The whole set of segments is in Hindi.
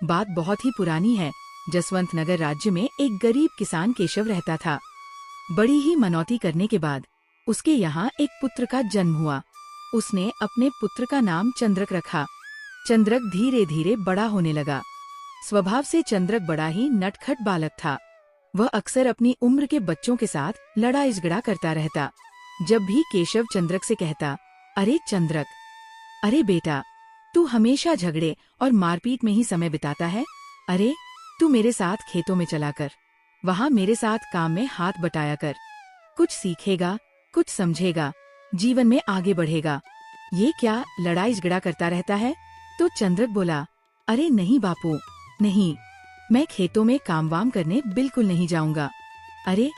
बात बहुत ही पुरानी है। जसवंत नगर राज्य में एक गरीब किसान केशव रहता था। बड़ी ही मनौती करने के बाद उसके यहाँ एक पुत्र का जन्म हुआ। उसने अपने पुत्र का नाम चंद्रक रखा। चंद्रक धीरे धीरे बड़ा होने लगा। स्वभाव से चंद्रक बड़ा ही नटखट बालक था। वह अक्सर अपनी उम्र के बच्चों के साथ लड़ाई झगड़ा करता रहता। जब भी केशव चंद्रक से कहता, अरे चंद्रक, अरे बेटा, तू हमेशा झगड़े और मारपीट में ही समय बिताता है। अरे तू मेरे साथ खेतों में चला कर, वहाँ मेरे साथ काम में हाथ बटाया कर। कुछ सीखेगा, कुछ समझेगा, जीवन में आगे बढ़ेगा। ये क्या लड़ाई झगड़ा करता रहता है? तो चंद्रक बोला, अरे नहीं बापू, नहीं, मैं खेतों में काम वाम करने बिल्कुल नहीं जाऊंगा। अरे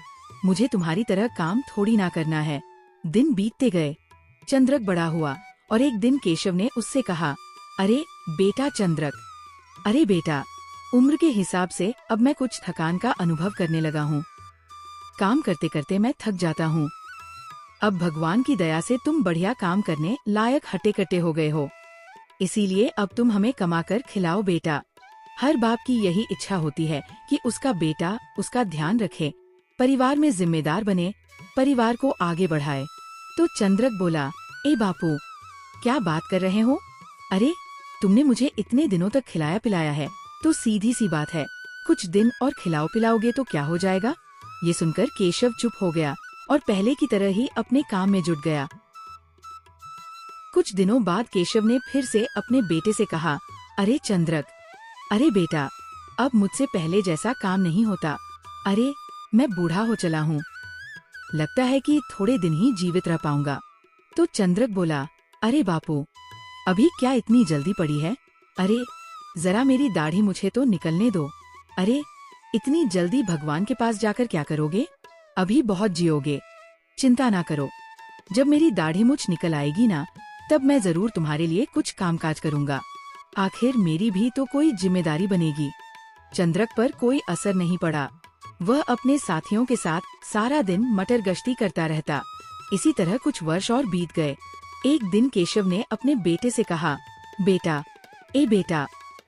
मुझे तुम्हारी तरह काम थोड़ी ना करना है। दिन बीतते गए, चंद्रक बड़ा हुआ और एक दिन केशव ने उससे कहा, अरे बेटा चंद्रक, अरे बेटा, उम्र के हिसाब से अब मैं कुछ थकान का अनुभव करने लगा हूँ। काम करते करते मैं थक जाता हूँ। अब भगवान की दया से तुम बढ़िया काम करने लायक हट्टे कट्टे हो गए हो। इसीलिए अब तुम हमें कमाकर खिलाओ बेटा। हर बाप की यही इच्छा होती है कि उसका बेटा उसका ध्यान रखे, परिवार में जिम्मेदार बने, परिवार को आगे बढ़ाए। तो चंद्रक बोला, ए बापू, क्या बात कर रहे हो? अरे तुमने मुझे इतने दिनों तक खिलाया पिलाया है, तो सीधी सी बात है, कुछ दिन और खिलाओ पिलाओगे तो क्या हो जाएगा? ये सुनकर केशव चुप हो गया और पहले की तरह ही अपने काम में जुट गया। कुछ दिनों बाद केशव ने फिर से अपने बेटे से कहा, अरे चंद्रक, अरे बेटा, अब मुझसे पहले जैसा काम नहीं होता। अरे मैं बूढ़ा हो चला हूँ, लगता है कि थोड़े दिन ही जीवित रह पाऊंगा। तो चंद्रक बोला, अरे बापू, अभी क्या इतनी जल्दी पड़ी है? अरे जरा मेरी दाढ़ी मुझे तो निकलने दो। अरे इतनी जल्दी भगवान के पास जाकर क्या करोगे? अभी बहुत जियोगे, चिंता ना करो। जब मेरी दाढ़ी मुझ निकल आएगी ना, तब मैं जरूर तुम्हारे लिए कुछ कामकाज करूंगा। आखिर मेरी भी तो कोई जिम्मेदारी बनेगी। चंद्रक पर कोई असर नहीं पड़ा। वह अपने साथियों के साथ सारा दिन मटर गश्ती करता रहता। इसी तरह कुछ वर्ष और बीत गए। एक दिन केशव ने अपने बेटे से कहा, बेटा, ए बेटा,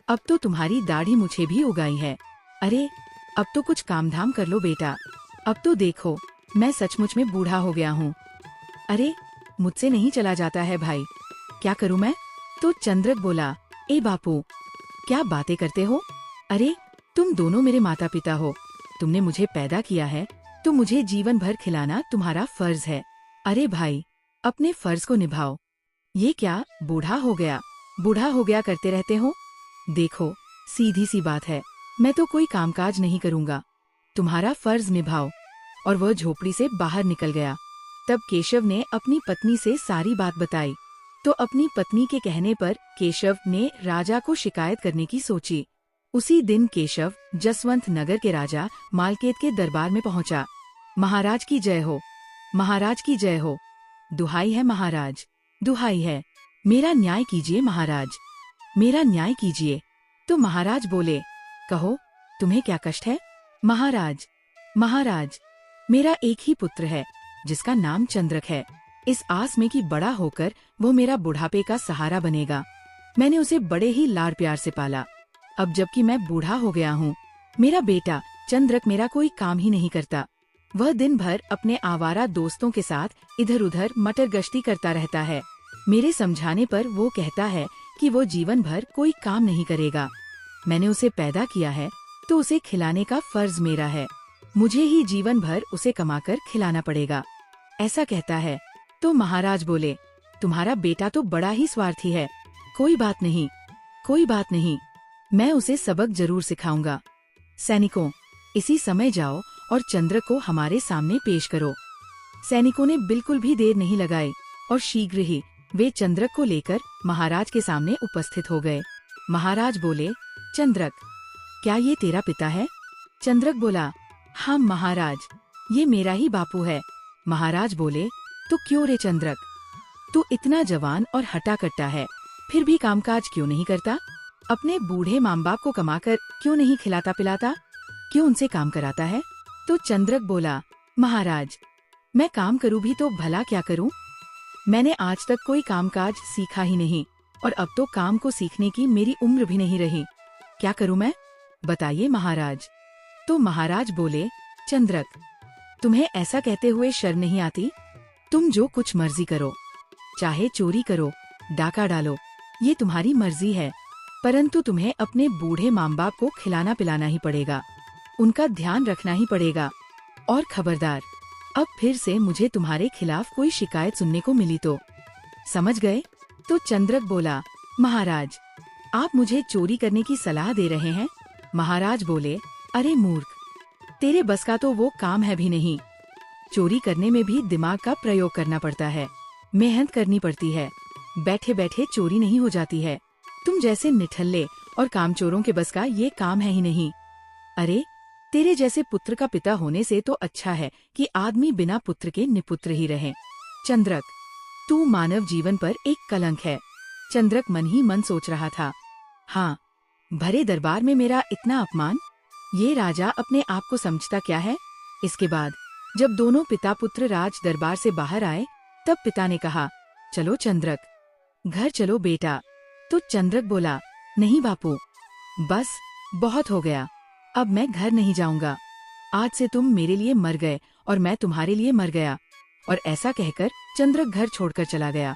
अब तो तुम्हारी दाढ़ी मुझे भी उगाई है। अरे अब तो कुछ काम धाम कर लो बेटा। अब तो देखो, मैं सचमुच में बूढ़ा हो गया हूँ। अरे मुझसे नहीं चला जाता है भाई, क्या करूँ मैं? तो चंद्रक बोला, ए बापू, क्या बातें करते हो? अरे तुम दोनों मेरे माता पिता हो, तुमने मुझे पैदा किया है, तो मुझे जीवन भर खिलाना तुम्हारा फर्ज है। अरे भाई, अपने फर्ज को निभाओ। ये क्या बूढ़ा हो गया करते रहते हो? देखो सीधी सी बात है, मैं तो कोई कामकाज नहीं करूँगा, तुम्हारा फर्ज निभाओ। और वह झोपड़ी से बाहर निकल गया। तब केशव ने अपनी पत्नी से सारी बात बताई। तो अपनी पत्नी के कहने पर केशव ने राजा को शिकायत करने की सोची। उसी दिन केशव जसवंत नगर के राजा मालकेत के दरबार में पहुंचा। महाराज की जय हो, महाराज की जय हो। दुहाई है महाराज, दुहाई है, मेरा न्याय कीजिए महाराज, मेरा न्याय कीजिए। तो महाराज बोले, कहो तुम्हें क्या कष्ट है? महाराज, महाराज, मेरा एक ही पुत्र है जिसका नाम चंद्रक है। इस आस में कि बड़ा होकर वो मेरा बुढ़ापे का सहारा बनेगा। मैंने उसे बड़े ही लाड़ प्यार से पाला। अब जबकि मैं बूढ़ा हो गया हूँ, मेरा बेटा चंद्रक मेरा कोई काम ही नहीं करता। वह दिन भर अपने आवारा दोस्तों के साथ इधर उधर मटर गश्ती करता रहता है। मेरे समझाने पर वो कहता है कि वो जीवन भर कोई काम नहीं करेगा। मैंने उसे पैदा किया है तो उसे खिलाने का फर्ज मेरा है। मुझे ही जीवन भर उसे कमाकर खिलाना पड़ेगा, ऐसा कहता है। तो महाराज बोले, तुम्हारा बेटा तो बड़ा ही स्वार्थी है। कोई बात नहीं, कोई बात नहीं, मैं उसे सबक जरूर सिखाऊंगा। सैनिकों, इसी समय जाओ और चंद्रक को हमारे सामने पेश करो। सैनिकों ने बिल्कुल भी देर नहीं लगाई और शीघ्र ही वे चंद्रक को लेकर महाराज के सामने उपस्थित हो गए। महाराज बोले, चंद्रक, क्या ये तेरा पिता है? चंद्रक बोला, हाँ महाराज, ये मेरा ही बापू है। महाराज बोले, तो क्यों रे चंद्रक, तू इतना जवान और हटा कट्टा है, फिर भी कामकाज क्यों नहीं करता? अपने बूढ़े माँ बाप को कमाकर क्यों नहीं खिलाता पिलाता? क्यों उनसे काम कराता है? तो चंद्रक बोला, महाराज, मैं काम करूँ भी तो भला क्या करूँ? मैंने आज तक कोई कामकाज सीखा ही नहीं और अब तो काम को सीखने की मेरी उम्र भी नहीं रही। क्या करूं मैं? बताइए महाराज। तो महाराज बोले, चंद्रक, तुम्हें ऐसा कहते हुए शर्म नहीं आती? तुम जो कुछ मर्जी करो, चाहे चोरी करो, डाका डालो, ये तुम्हारी मर्जी है, परंतु तुम्हें अपने बूढ़े माँ बाप को खिलाना पिलाना ही पड़ेगा, उनका ध्यान रखना ही पड़ेगा। और खबरदार, अब फिर से मुझे तुम्हारे खिलाफ कोई शिकायत सुनने को मिली तो। समझ गए? तो चंद्रक बोला, महाराज, आप मुझे चोरी करने की सलाह दे रहे हैं? महाराज बोले, अरे मूर्ख, तेरे बस का तो वो काम है भी नहीं। चोरी करने में भी दिमाग का प्रयोग करना पड़ता है, मेहनत करनी पड़ती है, बैठे बैठे चोरी नहीं हो जाती है। तुम जैसे निठल्ले और कामचोरों के बस का ये काम है ही नहीं। अरे, तेरे जैसे पुत्र का पिता होने से तो अच्छा है कि आदमी बिना पुत्र के निपुत्र ही रहे। चंद्रक, तू मानव जीवन पर एक कलंक है। चंद्रक मन ही मन सोच रहा था, हाँ, भरे दरबार में मेरा इतना अपमान, ये राजा अपने आप को समझता क्या है? इसके बाद जब दोनों पिता पुत्र राज दरबार से बाहर आए, तब पिता ने कहा, चलो चंद्रक, घर चलो बेटा। तो चंद्रक बोला, नहीं बापू, बस बहुत हो गया, अब मैं घर नहीं जाऊंगा। आज से तुम मेरे लिए मर गए और मैं तुम्हारे लिए मर गया। और ऐसा कहकर चंद्रक घर छोड़कर चला गया।